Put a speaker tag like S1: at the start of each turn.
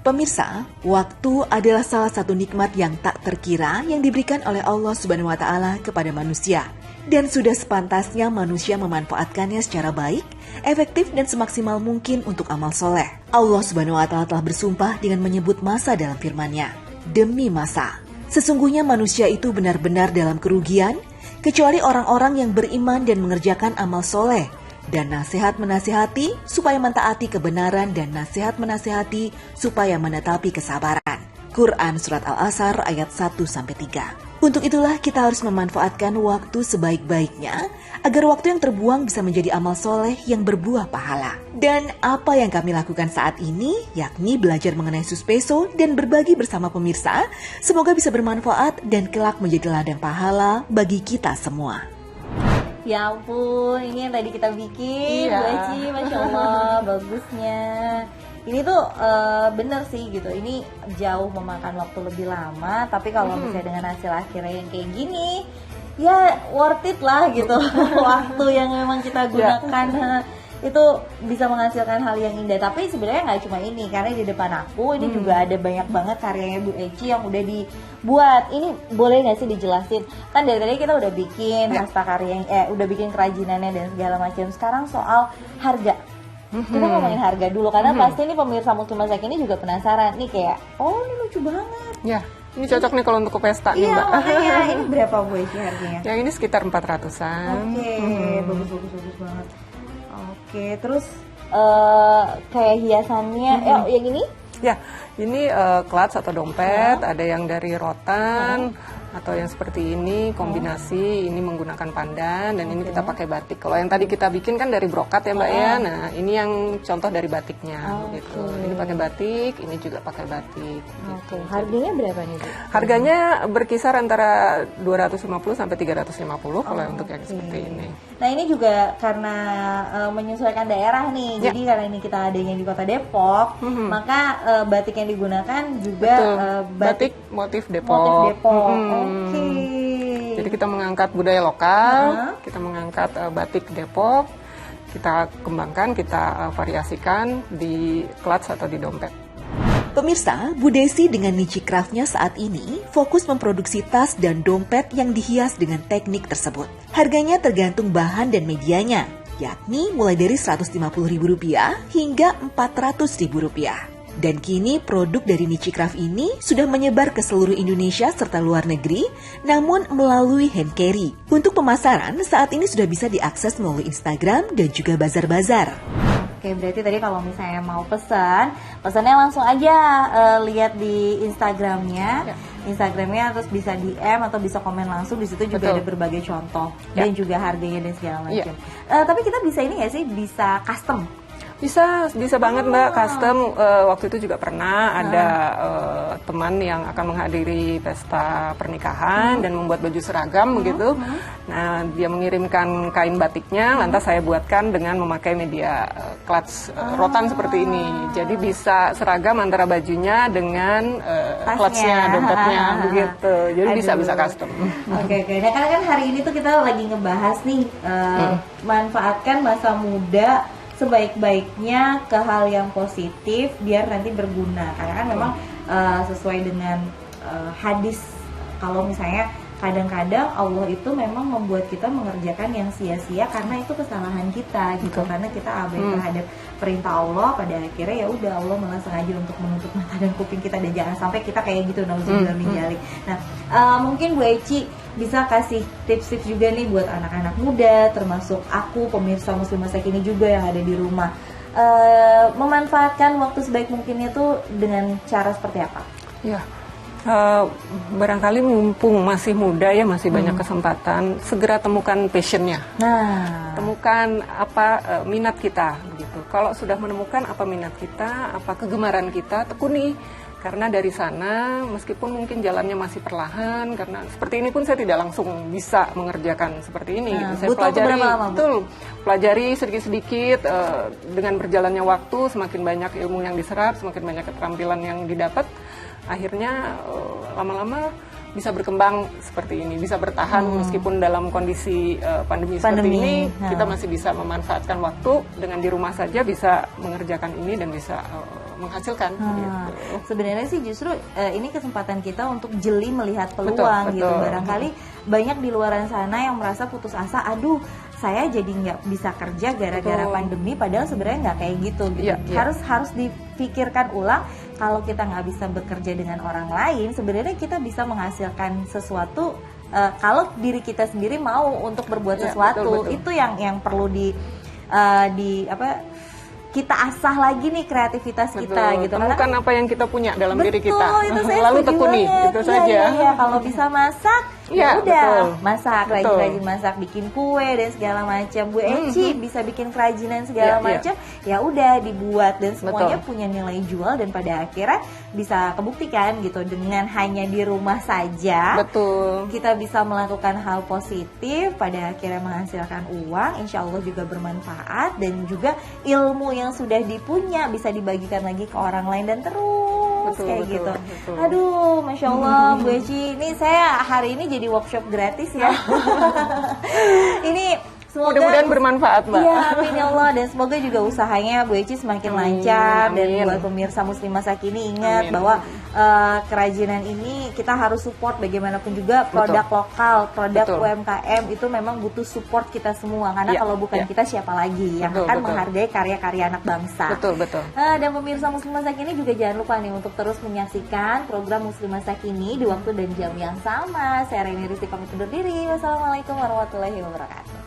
S1: Pemirsa, waktu adalah salah satu nikmat yang tak terkira yang diberikan oleh Allah Subhanahu wa Ta'ala kepada manusia. Dan sudah sepantasnya manusia memanfaatkannya secara baik, efektif dan semaksimal mungkin untuk amal soleh. Allah Subhanahu wa Ta'ala telah bersumpah dengan menyebut masa dalam firman-Nya. Demi masa, sesungguhnya manusia itu benar-benar dalam kerugian, kecuali orang-orang yang beriman dan mengerjakan amal soleh, dan nasihat menasihati supaya mentaati kebenaran dan nasihat menasihati supaya menetapi kesabaran. Quran Surat Al-Asr ayat 1-3. Untuk itulah kita harus memanfaatkan waktu sebaik-baiknya agar waktu yang terbuang bisa menjadi amal soleh yang berbuah pahala. Dan apa yang kami lakukan saat ini yakni belajar mengenai Suspeso dan berbagi bersama pemirsa, semoga bisa bermanfaat dan kelak menjadi ladang pahala bagi kita semua.
S2: Ya ampun, ini yang tadi kita bikin, Bu Eci, Masya Allah, bagusnya. Ini tuh bener sih gitu, ini jauh memakan waktu lebih lama, tapi kalau misalnya dengan hasil akhirnya yang kayak gini, ya worth it lah gitu. Waktu yang memang kita gunakan itu bisa menghasilkan hal yang indah. Tapi sebenarnya nggak cuma ini, karena di depan aku ini juga ada banyak banget karyanya Bu Eci yang udah dibuat. Ini boleh nggak sih dijelasin? Kan dari tadi kita udah bikin hastakarya, udah bikin kerajinannya dan segala macam. Sekarang soal harga. Kita ngomongin harga dulu, karena pasti nih pemirsa Muslim Masak ini juga penasaran nih kayak, oh ini lucu banget.
S3: Ya, ini cocok nih kalau untuk ke pesta nih, Mbak.
S2: Iya, makanya ini berapa Bu Eci harganya?
S3: Yang ini sekitar 400-an.
S2: Oke, bagus banget. Oke, terus kayak hiasannya, yang ini?
S3: Ya, ini clutch atau dompet, ada yang dari rotan, atau yang seperti ini, kombinasi, ini menggunakan pandan, dan ini kita pakai batik. Kalau yang tadi kita bikin kan dari brokat ya Mbak ya, nah ini yang contoh dari batiknya, gitu. Ini pakai batik, ini juga pakai batik. Gitu.
S2: Harganya berapa nih Bu?
S3: Harganya berkisar antara 250 sampai 350 kalau untuk yang seperti ini.
S2: Nah ini juga karena menyesuaikan daerah nih, jadi karena ini kita adanya di Kota Depok, maka batik yang digunakan juga
S3: batik motif Depok.
S2: Oke.
S3: Jadi kita mengangkat budaya lokal, kita mengangkat batik Depok, kita kembangkan, kita variasikan di clutch atau di dompet.
S1: Pemirsa, Bu Desi dengan Nici Craft-nya saat ini fokus memproduksi tas dan dompet yang dihias dengan teknik tersebut. Harganya tergantung bahan dan medianya, yakni mulai dari Rp150.000 hingga Rp400.000. Dan kini produk dari Nici Craft ini sudah menyebar ke seluruh Indonesia serta luar negeri, namun melalui hand carry. Untuk pemasaran saat ini sudah bisa diakses melalui Instagram dan juga bazar-bazar.
S2: Oke, berarti tadi kalau misalnya mau pesannya langsung aja lihat di Instagramnya. Instagramnya terus bisa DM atau bisa komen langsung, di situ juga ada berbagai contoh dan juga harganya dan segala macam. Tapi kita bisa ini nggak sih, bisa custom?
S3: Bisa banget Mbak, custom. Waktu itu juga pernah ada teman yang akan menghadiri pesta pernikahan dan membuat baju seragam begitu. Nah, dia mengirimkan kain batiknya, lantas saya buatkan dengan memakai media clutch rotan seperti ini. Jadi bisa seragam antara bajunya dengan clutchnya, dompetnya begitu. Jadi bisa custom.
S2: Oke. Nah, karena kan hari ini tuh kita lagi ngebahas nih manfaatkan masa muda sebaik-baiknya ke hal yang positif biar nanti berguna, karena kan memang sesuai dengan hadis, kalau misalnya kadang-kadang Allah itu memang membuat kita mengerjakan yang sia-sia karena itu kesalahan kita gitu, karena kita abai terhadap perintah Allah, pada akhirnya ya udah Allah malah sengaja untuk menutup mata dan kuping kita, dan jangan sampai kita kayak gitu, nauzubillah min dzalik. Nah, mungkin Bu Eci bisa kasih tips-tips juga nih buat anak-anak muda, termasuk aku, pemirsa Muslim Masak ini juga yang ada di rumah, memanfaatkan waktu sebaik mungkin itu dengan cara seperti apa?
S3: Ya, barangkali mumpung masih muda ya, masih banyak kesempatan, segera temukan passionnya.
S2: Nah,
S3: temukan apa minat kita gitu. Kalau sudah menemukan apa minat kita, apa kegemaran kita, tekuni. Karena dari sana, meskipun mungkin jalannya masih perlahan, karena seperti ini pun saya tidak langsung bisa mengerjakan seperti ini. Gitu. Saya pelajari sedikit-sedikit, dengan berjalannya waktu, semakin banyak ilmu yang diserap, semakin banyak keterampilan yang didapat, akhirnya lama-lama bisa berkembang seperti ini, bisa bertahan meskipun dalam kondisi pandemi seperti ini, kita masih bisa memanfaatkan waktu dengan di rumah saja bisa mengerjakan ini dan bisa menghasilkan. Gitu.
S2: Sebenarnya sih justru ini kesempatan kita untuk jeli melihat peluang
S3: Betul,
S2: gitu.
S3: betul.
S2: Barangkali banyak di luar sana yang merasa putus asa, aduh saya jadi nggak bisa kerja gara-gara
S3: Betul.
S2: pandemi, padahal sebenarnya nggak kayak gitu.
S3: Iya, iya.
S2: Harus dipikirkan ulang. Kalau kita nggak bisa bekerja dengan orang lain, sebenarnya kita bisa menghasilkan sesuatu. Kalau diri kita sendiri mau untuk berbuat
S3: Ya,
S2: sesuatu,
S3: betul, betul.
S2: itu yang perlu kita asah lagi nih kreativitas kita gitu.
S3: Temukan apa yang kita punya dalam diri kita.
S2: Itu saya
S3: Lalu
S2: setuju
S3: tekuni,
S2: banget.
S3: itu
S2: Iya,
S3: saja.
S2: iya. Kalau bisa masak,
S3: Iya,
S2: ya udah
S3: betul.
S2: masak,
S3: Betul.
S2: rajin-rajin masak, bikin kue dan segala macam. Bu Eci bisa bikin kerajinan segala
S3: Iya, iya.
S2: macam, ya udah dibuat dan semuanya
S3: Betul.
S2: punya nilai jual dan pada akhirnya bisa kebuktikan gitu dengan hanya di rumah saja.
S3: Betul.
S2: Kita bisa melakukan hal positif, pada akhirnya menghasilkan uang, insya Allah juga bermanfaat, dan juga ilmu yang sudah dipunya bisa dibagikan lagi ke orang lain dan terus
S3: Betul,
S2: kayak
S3: betul,
S2: gitu.
S3: betul.
S2: Aduh, Masya Allah Bu Eci, ini saya hari ini jadi workshop gratis ya. Ini semoga
S3: Mudah-mudahan bermanfaat, Mbak.
S2: Iya, amin ya Allah, dan semoga juga usahanya Bu Eci semakin
S3: Amin,
S2: lancar. Dan
S3: amin.
S2: buat pemirsa Muslimah Sakini ingat
S3: Amin.
S2: bahwa kerajinan ini kita harus support bagaimanapun juga produk lokal, produk
S3: Betul.
S2: UMKM itu memang butuh support kita semua, karena
S3: Ya,
S2: kalau bukan
S3: ya.
S2: kita siapa lagi yang
S3: Betul,
S2: akan
S3: betul.
S2: menghargai karya-karya anak bangsa.
S3: Betul, betul.
S2: Dan pemirsa Muslimah Sakini juga jangan lupa nih untuk terus menyaksikan program Muslimah Sakini di waktu dan jam yang sama. Saya Reni Rizky pamit undur diri. Wassalamualaikum warahmatullahi wabarakatuh.